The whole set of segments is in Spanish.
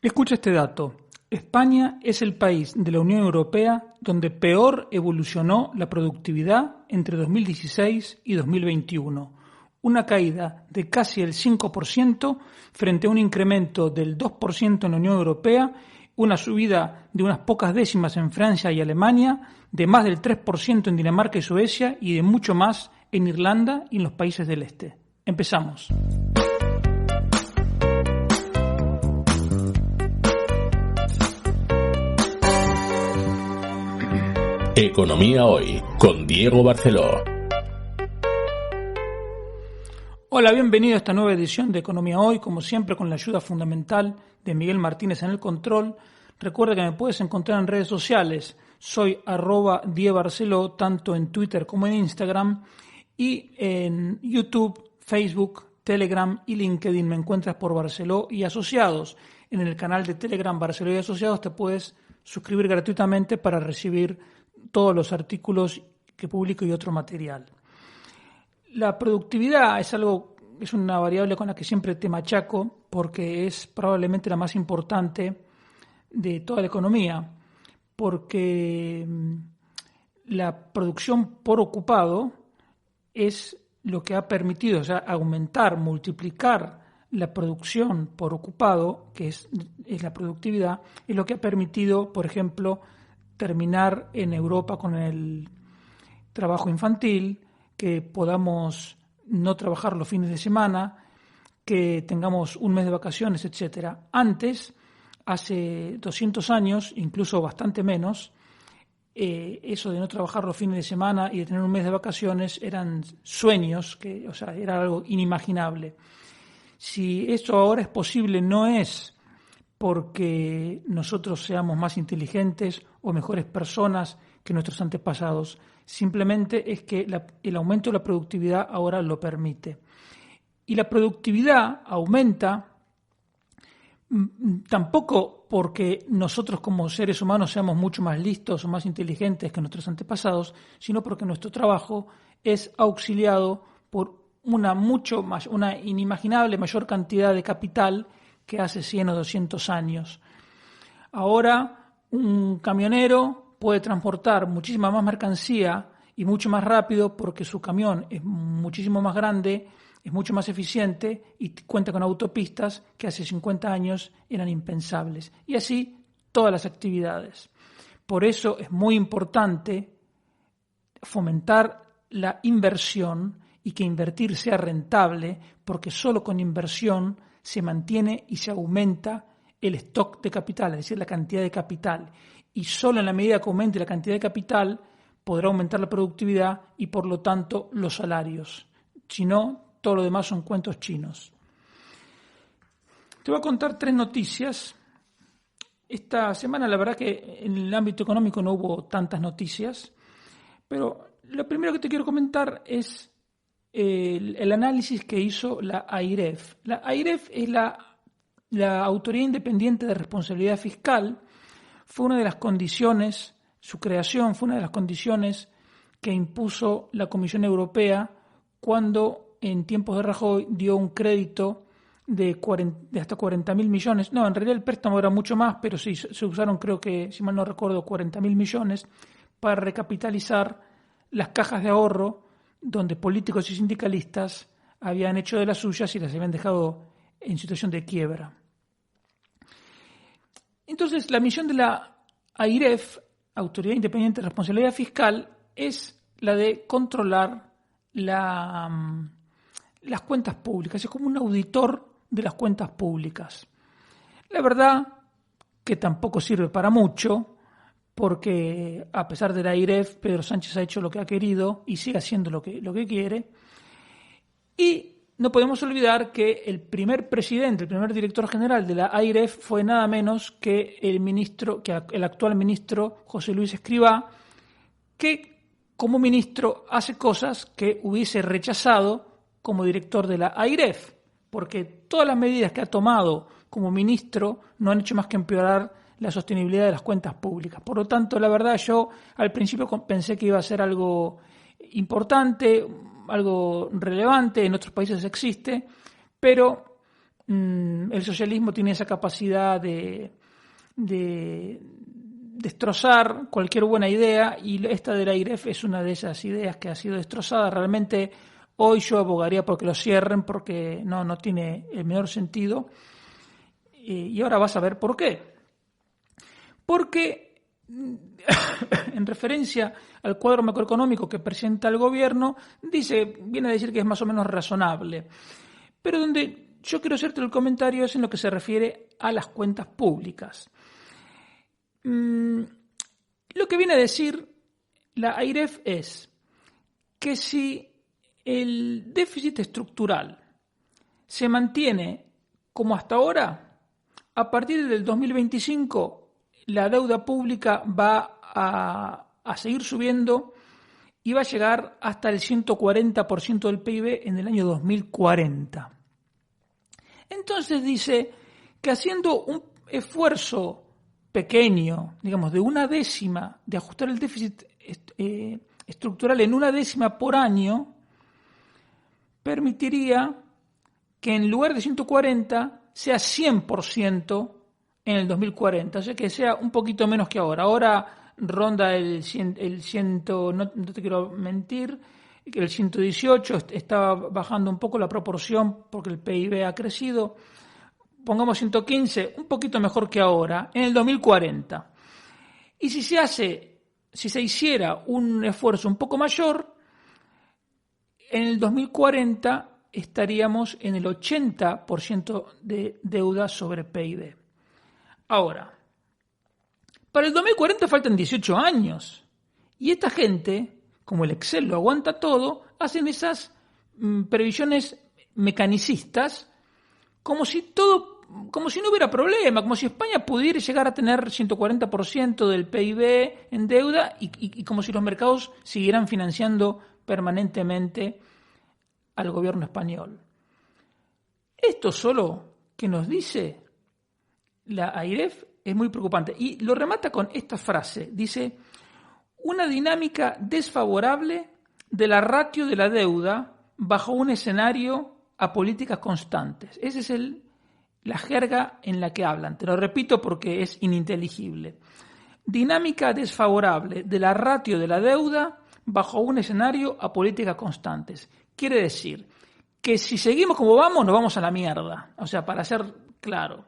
Escucha este dato. España es el país de la Unión Europea donde peor evolucionó la productividad entre 2016 y 2021. Una caída de casi el 5% frente a un incremento del 2% en la Unión Europea, una subida de unas pocas décimas en Francia y Alemania, de más del 3% en Dinamarca y Suecia y de mucho más en Irlanda y en los países del este. Empezamos. Economía Hoy, con Diego Barceló. Hola, bienvenido a esta nueva edición de Economía Hoy, como siempre con la ayuda fundamental de Miguel Martínez en el control. Recuerda que me puedes encontrar en redes sociales, soy @DieBarceló, tanto en Twitter como en Instagram, y en YouTube, Facebook, Telegram y LinkedIn me encuentras por Barceló y Asociados. En el canal de Telegram Barceló y Asociados te puedes suscribir gratuitamente para recibir todos los artículos que publico y otro material. La productividad es una variable con la que siempre te machaco porque es probablemente la más importante de toda la economía, porque la producción por ocupado es lo que ha permitido, aumentar, multiplicar la producción por ocupado, que es la productividad, es lo que ha permitido, por ejemplo, terminar en Europa con el trabajo infantil, que podamos no trabajar los fines de semana, que tengamos un mes de vacaciones, etc. Antes, hace 200 años, incluso bastante menos, eso de no trabajar los fines de semana y de tener un mes de vacaciones eran sueños, era algo inimaginable. Si esto ahora es posible, no es porque nosotros seamos más inteligentes o mejores personas que nuestros antepasados. Simplemente es que el aumento de la productividad ahora lo permite. Y la productividad aumenta tampoco porque nosotros como seres humanos seamos mucho más listos o más inteligentes que nuestros antepasados, sino porque nuestro trabajo es auxiliado por una inimaginable mayor cantidad de capital que hace 100 o 200 años. Ahora un camionero puede transportar muchísima más mercancía y mucho más rápido porque su camión es muchísimo más grande, es mucho más eficiente y cuenta con autopistas que hace 50 años eran impensables. Y así todas las actividades. Por eso es muy importante fomentar la inversión y que invertir sea rentable, porque solo con inversión se mantiene y se aumenta el stock de capital, es decir, la cantidad de capital. Y solo en la medida que aumente la cantidad de capital podrá aumentar la productividad y, por lo tanto, los salarios. Si no, todo lo demás son cuentos chinos. Te voy a contar 3 noticias. Esta semana, la verdad que en el ámbito económico no hubo tantas noticias, pero lo primero que te quiero comentar es el análisis que hizo la AIREF. La AIREF es la Autoridad Independiente de Responsabilidad Fiscal. Fue una de las condiciones, su creación fue una de las condiciones que impuso la Comisión Europea cuando en tiempos de Rajoy dio un crédito de hasta 40.000 millones. No, en realidad el préstamo era mucho más, pero sí, se usaron, creo que, si mal no recuerdo, 40.000 millones para recapitalizar las cajas de ahorro donde políticos y sindicalistas habían hecho de las suyas y las habían dejado en situación de quiebra. Entonces, la misión de la AIREF, Autoridad Independiente de Responsabilidad Fiscal, es la de controlar las cuentas públicas. Es como un auditor de las cuentas públicas. La verdad que tampoco sirve para mucho, porque a pesar de la AIREF, Pedro Sánchez ha hecho lo que ha querido y sigue haciendo lo que quiere. Y no podemos olvidar que el primer director general de la AIREF fue nada menos que el actual ministro José Luis Escrivá, que como ministro hace cosas que hubiese rechazado como director de la AIREF, porque todas las medidas que ha tomado como ministro no han hecho más que empeorar la sostenibilidad de las cuentas públicas. Por lo tanto, la verdad, yo al principio pensé que iba a ser algo importante, algo relevante, en otros países existe, pero el socialismo tiene esa capacidad de destrozar cualquier buena idea, y esta de la AIREF es una de esas ideas que ha sido destrozada. Realmente hoy yo abogaría porque lo cierren, porque no tiene el menor sentido. Y ahora vas a ver por qué. Porque en referencia al cuadro macroeconómico que presenta el gobierno, viene a decir que es más o menos razonable. Pero donde yo quiero hacerte el comentario es en lo que se refiere a las cuentas públicas. Lo que viene a decir la AIREF es que si el déficit estructural se mantiene como hasta ahora, a partir del 2025 la deuda pública va a seguir subiendo y va a llegar hasta el 140% del PIB en el año 2040. Entonces dice que haciendo un esfuerzo pequeño, digamos, de una décima, de ajustar el déficit estructural en una décima por año, permitiría que en lugar de 140 sea 100% en el 2040, o sea que sea un poquito menos que ahora. Ahora ronda el 100, no te quiero mentir, el 118, está bajando un poco la proporción porque el PIB ha crecido. Pongamos 115, un poquito mejor que ahora, en el 2040. Y si se hiciera un esfuerzo un poco mayor, en el 2040 estaríamos en el 80% de deuda sobre PIB. Ahora, para el 2040 faltan 18 años. Y esta gente, como el Excel lo aguanta todo, hacen esas previsiones mecanicistas como si no hubiera problema, como si España pudiera llegar a tener 140% del PIB en deuda y como si los mercados siguieran financiando permanentemente al gobierno español. Esto solo que nos dice la AIREF es muy preocupante y lo remata con esta frase. Dice, una dinámica desfavorable de la ratio de la deuda bajo un escenario a políticas constantes. Esa es la jerga en la que hablan. Te lo repito porque es ininteligible. Dinámica desfavorable de la ratio de la deuda bajo un escenario a políticas constantes. Quiere decir que si seguimos como vamos, nos vamos a la mierda. O sea, para ser claro.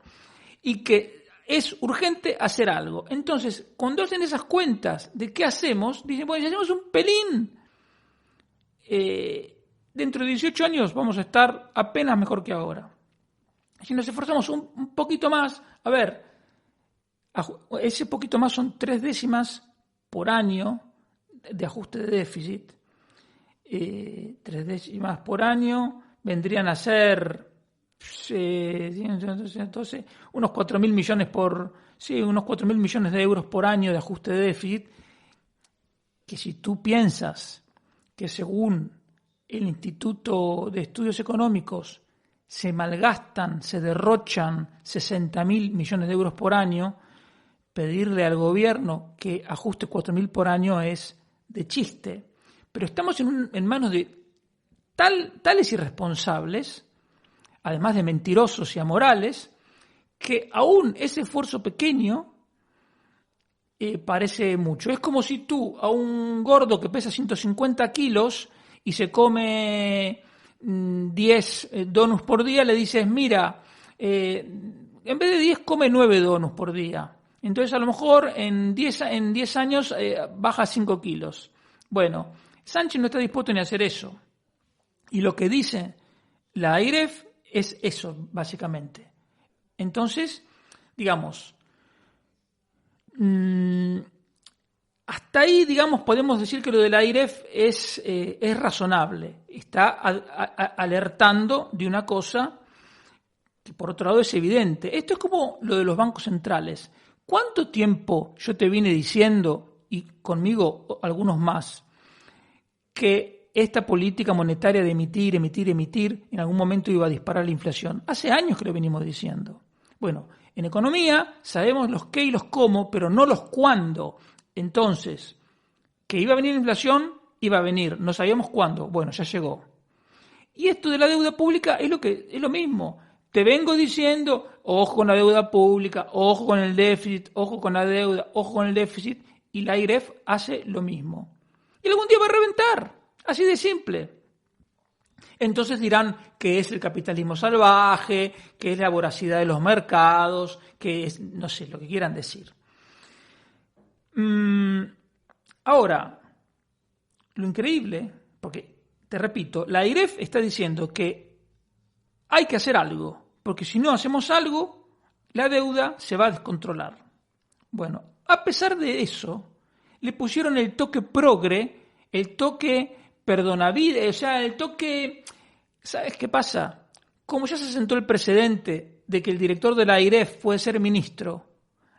Y que es urgente hacer algo. Entonces, cuando hacen esas cuentas de qué hacemos, dicen, bueno, si hacemos un pelín, dentro de 18 años vamos a estar apenas mejor que ahora. Si nos esforzamos un poquito más, a ver, ese poquito más son 3 décimas por año de ajuste de déficit. 3 décimas por año vendrían a ser entonces, unos 4.000 millones unos 4.000 millones de euros por año de ajuste de déficit, que si tú piensas que según el Instituto de Estudios Económicos se malgastan, se derrochan 60.000 millones de euros por año, pedirle al gobierno que ajuste 4.000 por año es de chiste. Pero estamos en manos de tales irresponsables, además de mentirosos y amorales, que aún ese esfuerzo pequeño parece mucho. Es como si tú a un gordo que pesa 150 kilos y se come 10 donuts por día, le dices, mira, en vez de 10 come 9 donuts por día. Entonces a lo mejor en 10 años baja 5 kilos. Bueno, Sánchez no está dispuesto ni a hacer eso. Y lo que dice la AIREF es eso, básicamente. Entonces, digamos, hasta ahí, digamos, podemos decir que lo de la AIREF es razonable. Está alertando de una cosa que, por otro lado, es evidente. Esto es como lo de los bancos centrales. ¿Cuánto tiempo yo te vine diciendo, y conmigo algunos más, que esta política monetaria de emitir, en algún momento iba a disparar la inflación? Hace años que lo venimos diciendo. Bueno, en economía sabemos los qué y los cómo, pero no los cuándo. Entonces, que iba a venir la inflación, iba a venir. No sabíamos cuándo. Bueno, ya llegó. Y esto de la deuda pública es lo mismo. te vengo diciendo, ojo con la deuda pública, ojo con el déficit, ojo con la deuda, ojo con el déficit, y la AIREF hace lo mismo. Y algún día va a reventar, así de simple. Entonces dirán que es el capitalismo salvaje, que es la voracidad de los mercados, que es, no sé, lo que quieran decir. Ahora, lo increíble, porque, te repito, la AIREF está diciendo que hay que hacer algo, porque si no hacemos algo, la deuda se va a descontrolar. Bueno, a pesar de eso, le pusieron el toque progre, el toque perdonavidas, o sea, el toque... ¿Sabes qué pasa? Como ya se sentó el precedente de que el director de la AIREF puede ser ministro,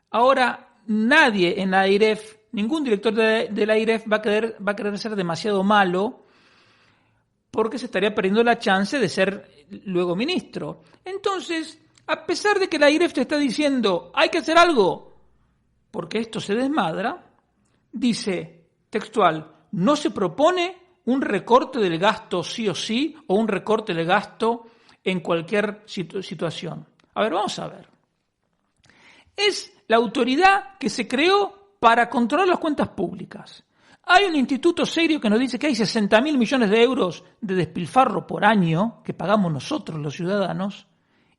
ahora nadie en la AIREF, ningún director de la AIREF va a querer ser demasiado malo porque se estaría perdiendo la chance de ser luego ministro. Entonces, a pesar de que la AIREF te está diciendo hay que hacer algo porque esto se desmadra, dice textual, no se propone un recorte del gasto sí o sí o un recorte del gasto en cualquier situación. A ver, vamos a ver. Es la autoridad que se creó para controlar las cuentas públicas. Hay un instituto serio que nos dice que hay 60.000 millones de euros de despilfarro por año que pagamos nosotros los ciudadanos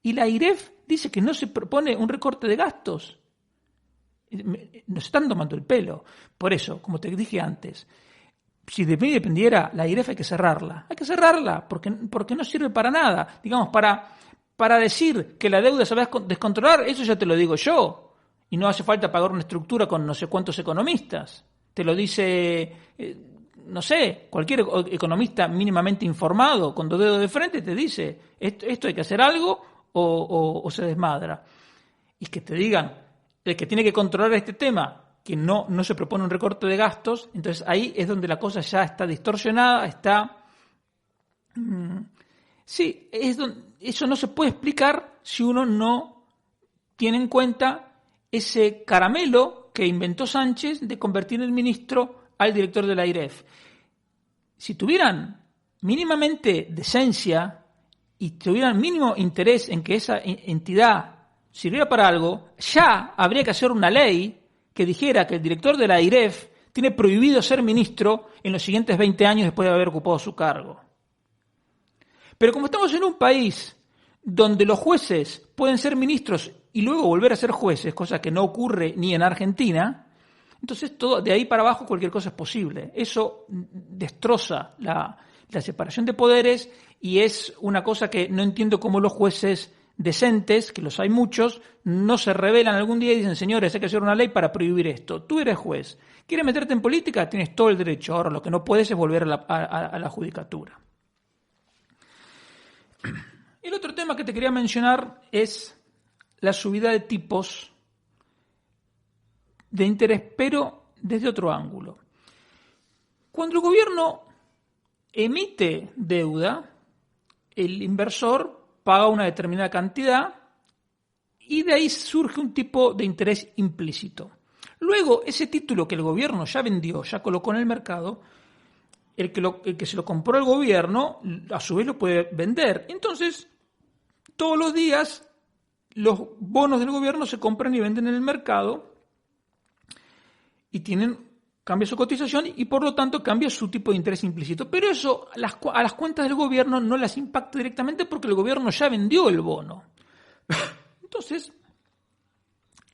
y la AIREF dice que no se propone un recorte de gastos. Nos están tomando el pelo. Por eso, como te dije antes, si de mí dependiera, la AIREF hay que cerrarla. Hay que cerrarla porque no sirve para nada. Digamos, para decir que la deuda se va a descontrolar, eso ya te lo digo yo. Y no hace falta pagar una estructura con no sé cuántos economistas. Te lo dice, no sé, cualquier economista mínimamente informado, con dos dedos de frente, te dice, esto hay que hacer algo o se desmadra. Y que te digan, el que tiene que controlar este tema, que no se propone un recorte de gastos, entonces ahí es donde la cosa ya está distorsionada, sí, eso no se puede explicar si uno no tiene en cuenta ese caramelo que inventó Sánchez de convertir en ministro al director de la AIREF. Si tuvieran mínimamente decencia y tuvieran mínimo interés en que esa entidad sirviera para algo, ya habría que hacer una ley que dijera que el director de la AIREF tiene prohibido ser ministro en los siguientes 20 años después de haber ocupado su cargo. Pero como estamos en un país donde los jueces pueden ser ministros y luego volver a ser jueces, cosa que no ocurre ni en Argentina, entonces todo de ahí para abajo cualquier cosa es posible. Eso destroza la separación de poderes y es una cosa que no entiendo cómo los jueces decentes, que los hay muchos, no se rebelan algún día y dicen, señores, hay que hacer una ley para prohibir esto. Tú eres juez. ¿Quieres meterte en política? Tienes todo el derecho. Ahora lo que no puedes es volver a la judicatura. El otro tema que te quería mencionar es la subida de tipos de interés, pero desde otro ángulo. Cuando el gobierno emite deuda, el inversor paga una determinada cantidad y de ahí surge un tipo de interés implícito. Luego, ese título que el gobierno ya vendió, ya colocó en el mercado, el que se lo compró el gobierno, a su vez lo puede vender. Entonces, todos los días, los bonos del gobierno se compran y venden en el mercado y cambia su cotización y por lo tanto cambia su tipo de interés implícito. Pero eso a las cuentas del gobierno no las impacta directamente porque el gobierno ya vendió el bono. Entonces,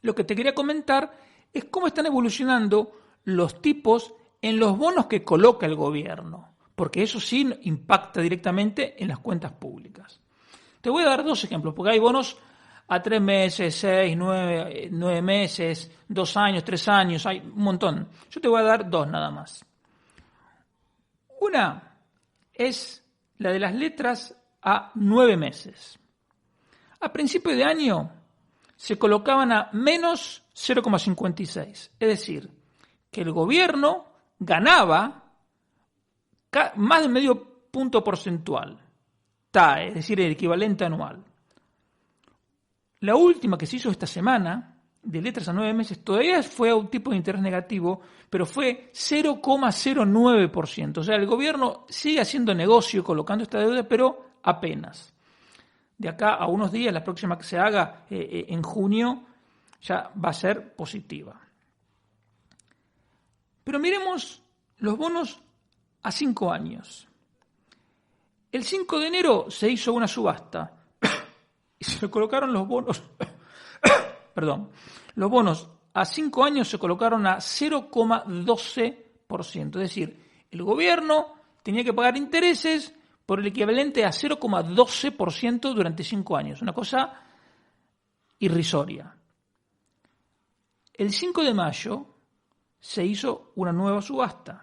lo que te quería comentar es cómo están evolucionando los tipos en los bonos que coloca el gobierno, porque eso sí impacta directamente en las cuentas públicas. Te voy a dar dos ejemplos, porque hay bonos a 3 meses, 6, 9 meses, 2 años, 3 años, hay un montón. Yo te voy a dar dos nada más. Una es la de las letras a 9 meses. A principio de año se colocaban a menos 0,56. Es decir, que el gobierno ganaba más de medio punto porcentual, TAE, es decir, el equivalente anual. La última que se hizo esta semana, de letras a 9 meses, todavía fue a un tipo de interés negativo, pero fue 0,09%. O sea, el gobierno sigue haciendo negocio colocando esta deuda, pero apenas. de acá a unos días, la próxima que se haga en junio, ya va a ser positiva. Pero miremos los bonos a 5 años. El 5 de enero se hizo una subasta y se colocaron los bonos, perdón, los bonos a 5 años se colocaron a 0,12%. Es decir, el gobierno tenía que pagar intereses por el equivalente a 0,12% durante 5 años. Una cosa irrisoria. El 5 de mayo se hizo una nueva subasta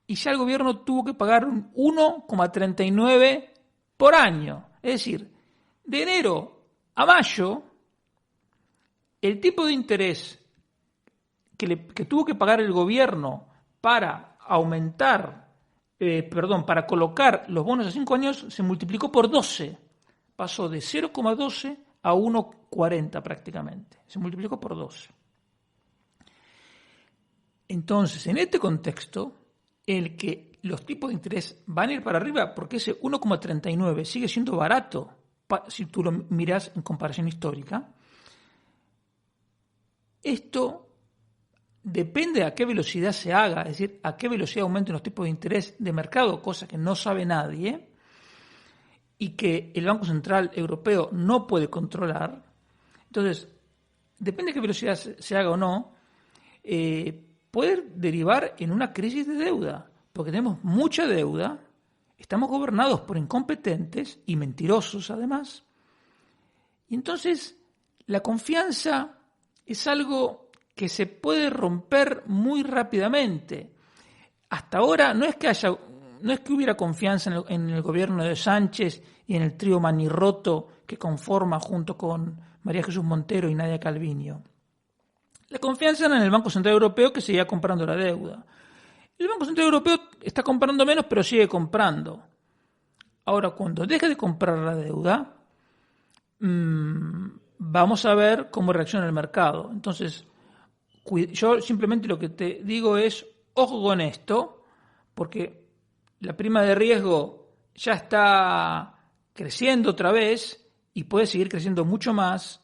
y ya el gobierno tuvo que pagar un 1,39 por año. Es decir, de enero a mayo, el tipo de interés que tuvo que pagar el gobierno para para colocar los bonos a 5 años se multiplicó por 12. Pasó de 0,12 a 1,40 prácticamente. Se multiplicó por 12. Entonces, en este contexto, en el que los tipos de interés van a ir para arriba, porque ese 1,39 sigue siendo barato si tú lo miras en comparación histórica, esto depende a qué velocidad se haga, es decir, a qué velocidad aumenten los tipos de interés de mercado, cosa que no sabe nadie, y que el Banco Central Europeo no puede controlar. Entonces, depende a qué velocidad se haga o no, puede derivar en una crisis de deuda, porque tenemos mucha deuda, estamos gobernados por incompetentes y mentirosos además, y entonces la confianza es algo que se puede romper muy rápidamente. Hasta ahora no es que hubiera confianza en el gobierno de Sánchez y en el trío manirroto que conforma junto con María Jesús Montero y Nadia Calviño. La confianza era en el Banco Central Europeo, que seguía comprando la deuda. El Banco Central Europeo está comprando menos, pero sigue comprando. Ahora, cuando deje de comprar la deuda, vamos a ver cómo reacciona el mercado. Entonces, yo simplemente lo que te digo es, ojo con esto, porque la prima de riesgo ya está creciendo otra vez y puede seguir creciendo mucho más,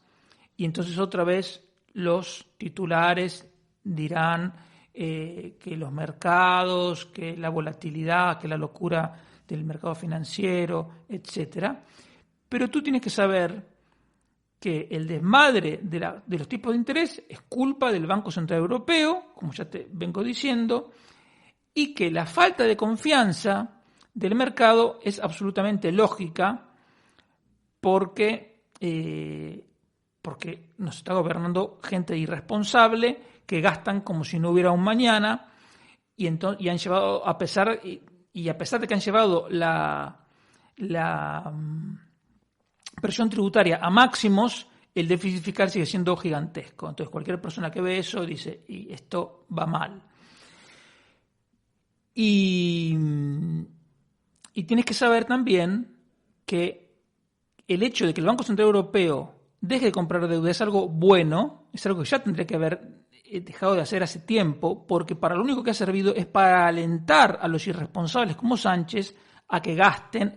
y entonces otra vez los titulares dirán que los mercados, que la volatilidad, que la locura del mercado financiero, etcétera. Pero tú tienes que saber que el desmadre de los tipos de interés es culpa del Banco Central Europeo, como ya te vengo diciendo, y que la falta de confianza del mercado es absolutamente lógica porque nos está gobernando gente irresponsable que gastan como si no hubiera un mañana y han llevado, a pesar de que han llevado la presión tributaria a máximos, el déficit fiscal sigue siendo gigantesco. Entonces cualquier persona que ve eso dice, y esto va mal. Y tienes que saber también que el hecho de que el Banco Central Europeo deje de comprar deuda es algo bueno, es algo que ya tendría que haber dejado de hacer hace tiempo, porque para lo único que ha servido es para alentar a los irresponsables como Sánchez a que gasten.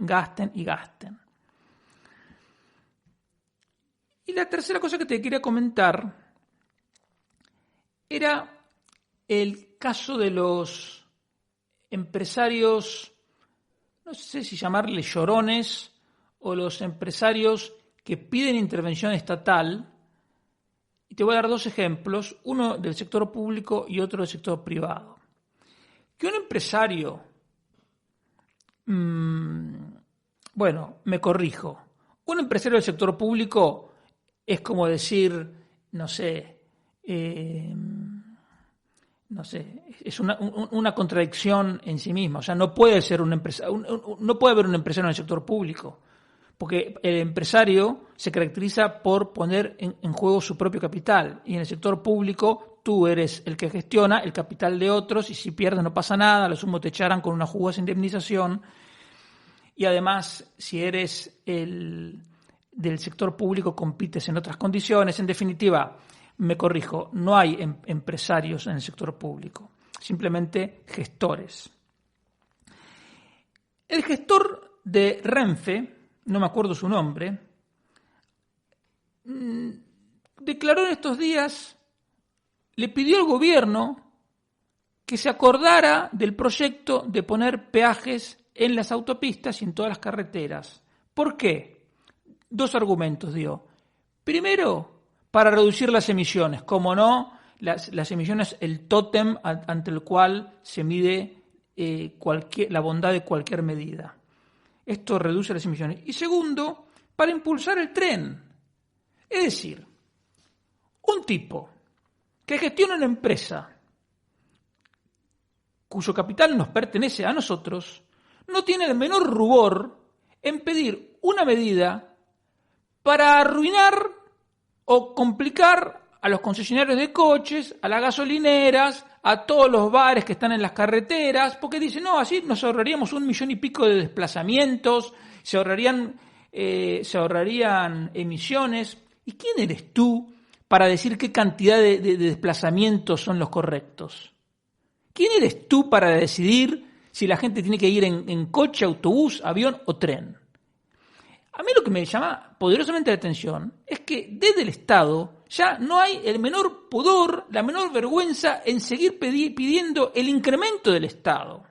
Y la tercera cosa que te quería comentar era el caso de los empresarios, no sé si llamarles llorones, o los empresarios que piden intervención estatal. Y te voy a dar 2 ejemplos, uno del sector público y otro del sector privado. Que un empresario, bueno, me corrijo, un empresario del sector público es como decir, no sé, es una contradicción en sí misma. O sea, no puede ser no puede haber un empresario en el sector público, porque el empresario se caracteriza por poner en juego su propio capital, y en el sector público tú eres el que gestiona el capital de otros, y si pierdes no pasa nada, a lo sumo te echarán con una jugosa indemnización, y además si eres del sector público compites en otras condiciones. En definitiva, me corrijo, no hay empresarios en el sector público, simplemente gestores. El gestor de Renfe, no me acuerdo su nombre, declaró en estos días, le pidió al gobierno que se acordara del proyecto de poner peajes en las autopistas y en todas las carreteras. ¿Por qué? 2 argumentos dio. Primero, para reducir las emisiones. Como no, las emisiones, el tótem ante el cual se mide la bondad de cualquier medida. Esto reduce las emisiones. Y segundo, para impulsar el tren. Es decir, un tipo que gestiona una empresa cuyo capital nos pertenece a nosotros, no tiene el menor rubor en pedir una medida para arruinar o complicar a los concesionarios de coches, a las gasolineras, a todos los bares que están en las carreteras, porque dicen, no, así nos ahorraríamos 1 millón y pico de desplazamientos, se ahorrarían emisiones. ¿Y quién eres tú para decir qué cantidad de desplazamientos son los correctos? ¿Quién eres tú para decidir si la gente tiene que ir en coche, autobús, avión o tren? A mí lo que me llama poderosamente la atención es que desde el Estado ya no hay el menor pudor, la menor vergüenza en seguir pidiendo el incremento del Estado.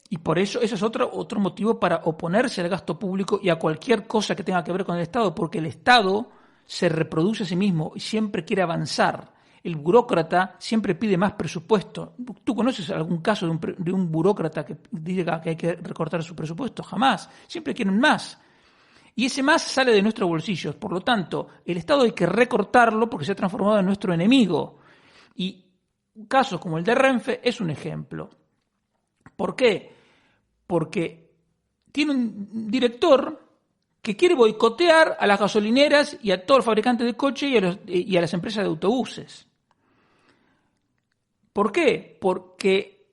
Y por eso ese es otro motivo para oponerse al gasto público y a cualquier cosa que tenga que ver con el Estado, porque el Estado se reproduce a sí mismo y siempre quiere avanzar. El burócrata siempre pide más presupuesto. ¿Tú conoces algún caso de un burócrata que diga que hay que recortar su presupuesto? Jamás. Siempre quieren más. Y ese más sale de nuestros bolsillos. Por lo tanto, el Estado hay que recortarlo porque se ha transformado en nuestro enemigo. Y casos como el de Renfe es un ejemplo. ¿Por qué? Porque tiene un director que quiere boicotear a las gasolineras y a todos los fabricantes de coches y a las empresas de autobuses. ¿Por qué? Porque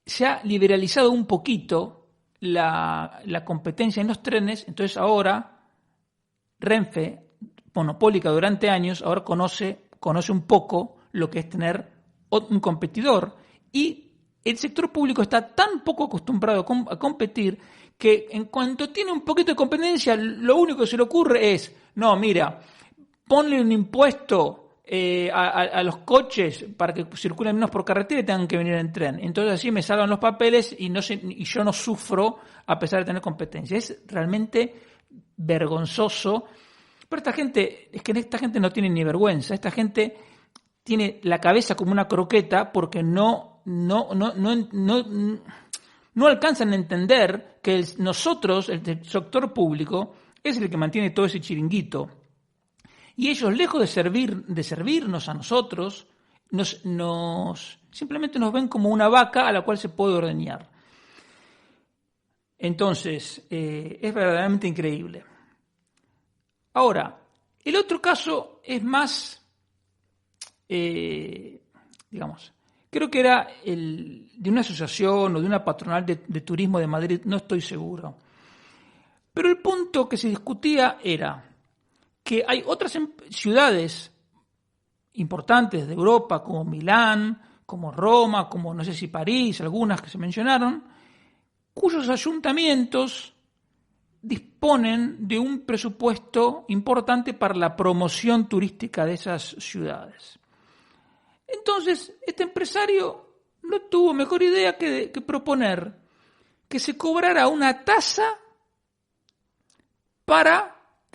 se ha liberalizado un poquito la competencia en los trenes, entonces ahora Renfe, monopólica durante años, ahora conoce un poco lo que es tener un competidor, y el sector público está tan poco acostumbrado a competir que en cuanto tiene un poquito de competencia, lo único que se le ocurre es, no, mira, ponle un impuesto a los coches para que circulen menos por carretera y tengan que venir en tren. Entonces así me salvan los papeles y yo no sufro a pesar de tener competencia. Es realmente vergonzoso. Pero esta gente no tiene ni vergüenza. Esta gente tiene la cabeza como una croqueta porque no alcanzan a entender que nosotros, el sector público, es el que mantiene todo ese chiringuito. Y ellos, lejos de servirnos a nosotros, simplemente nos ven como una vaca a la cual se puede ordeñar. Entonces, es verdaderamente increíble. Ahora, el otro caso es más, creo que era de una asociación o de una patronal de turismo de Madrid, no estoy seguro. Pero el punto que se discutía era que hay otras ciudades importantes de Europa, como Milán, como Roma, como no sé si París, algunas que se mencionaron, cuyos ayuntamientos disponen de un presupuesto importante para la promoción turística de esas ciudades. Entonces, este empresario no tuvo mejor idea que proponer que se cobrara una tasa para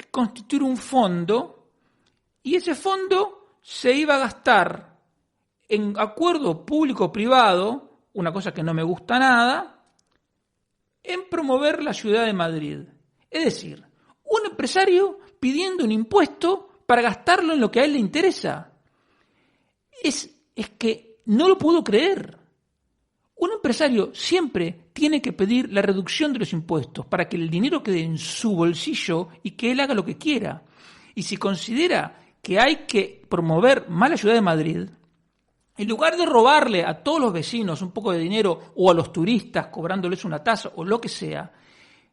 constituir un fondo, y ese fondo se iba a gastar en acuerdo público-privado, una cosa que no me gusta nada, en promover la ciudad de Madrid. Es decir, un empresario pidiendo un impuesto para gastarlo en lo que a él le interesa. Es que no lo puedo creer. Un empresario siempre tiene que pedir la reducción de los impuestos para que el dinero quede en su bolsillo y que él haga lo que quiera. Y si considera que hay que promover más la ciudad de Madrid, en lugar de robarle a todos los vecinos un poco de dinero o a los turistas cobrándoles una tasa o lo que sea,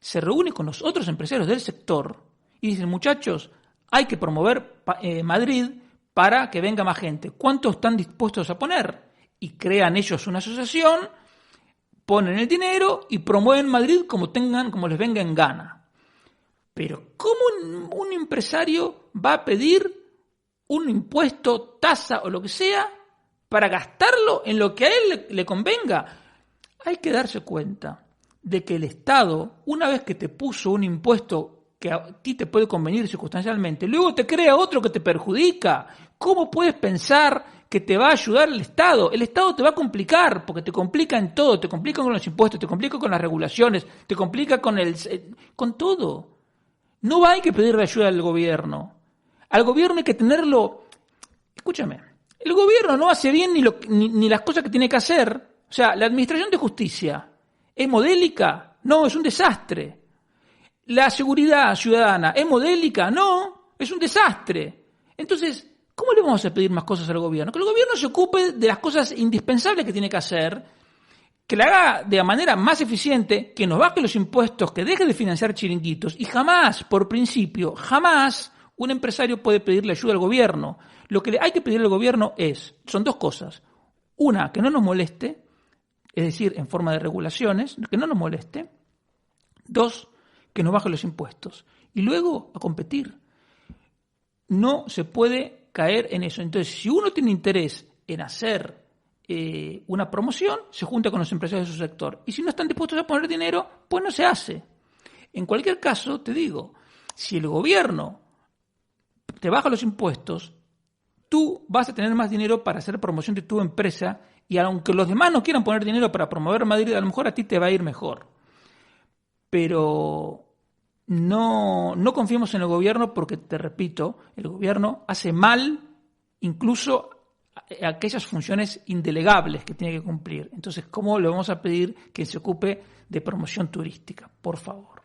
se reúne con los otros empresarios del sector y dicen, muchachos, hay que promover Madrid para que venga más gente. ¿Cuántos están dispuestos a poner? Y crean ellos una asociación, ponen el dinero y promueven Madrid como les venga en gana. Pero ¿cómo un empresario va a pedir un impuesto, tasa o lo que sea para gastarlo en lo que a él le convenga? Hay que darse cuenta de que el Estado, una vez que te puso un impuesto que a ti te puede convenir circunstancialmente, luego te crea otro que te perjudica. ¿Cómo puedes pensar que te va a ayudar el Estado? El Estado te va a complicar, porque te complica en todo, te complica con los impuestos, te complica con las regulaciones, te complica con todo. No hay que pedirle ayuda al gobierno. Al gobierno hay que tenerlo. Escúchame, el gobierno no hace bien ni las cosas que tiene que hacer. O sea, la administración de justicia ¿es modélica? No, es un desastre. La seguridad ciudadana ¿es modélica? No, es un desastre. Entonces, ¿cómo le vamos a pedir más cosas al gobierno? Que el gobierno se ocupe de las cosas indispensables que tiene que hacer, que la haga de la manera más eficiente, que nos baje los impuestos, que deje de financiar chiringuitos, y jamás, por principio, jamás un empresario puede pedirle ayuda al gobierno. Lo que hay que pedirle al gobierno son dos cosas. Una, que no nos moleste, es decir, en forma de regulaciones, que no nos moleste. Dos, que nos baje los impuestos. Y luego a competir. No se puede caer en eso. Entonces, si uno tiene interés en hacer una promoción, se junta con los empresarios de su sector. Y si no están dispuestos a poner dinero, pues no se hace. En cualquier caso, te digo, si el gobierno te baja los impuestos, tú vas a tener más dinero para hacer promoción de tu empresa, y aunque los demás no quieran poner dinero para promover Madrid, a lo mejor a ti te va a ir mejor. Pero no confiemos en el gobierno porque, te repito, el gobierno hace mal incluso aquellas funciones indelegables que tiene que cumplir. Entonces, ¿cómo le vamos a pedir que se ocupe de promoción turística? Por favor.